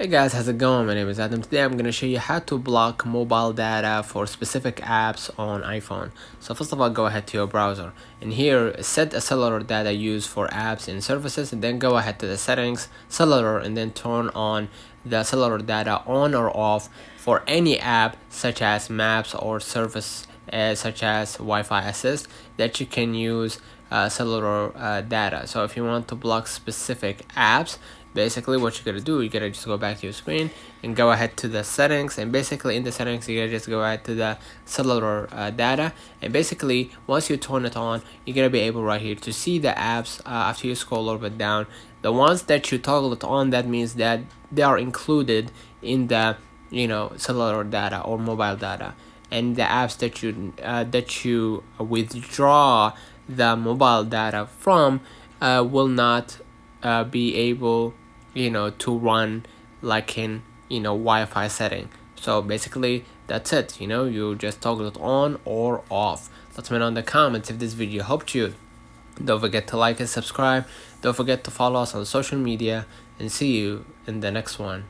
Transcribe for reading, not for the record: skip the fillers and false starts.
Hey guys, how's it going? My name is Adam. Today I'm going to show you how to block mobile data for specific apps on iPhone. So first of all, go ahead to your browser and here set a cellular data use for apps and services, and then go ahead to the settings, cellular, and then turn on the cellular data on or off for any app such as maps or service such as Wi-Fi assist that you can use cellular data. So if you want to block specific apps, basically what you gotta do, you gotta just go back to your screen and go ahead to the settings, and basically in the settings you gotta just go ahead to the cellular data, and basically once you turn it on, you're gonna be able right here to see the apps. After you scroll a little bit down, the ones that you toggle it on, that means that they are included in the cellular data or mobile data, and the apps that you withdraw the mobile data from will not be able to run like in Wi-Fi setting. So basically that's it. You just toggle it on or off. Let me know in the comments if this video helped you. Don't forget to like and subscribe. Don't forget to follow us on social media, and see you in the next one.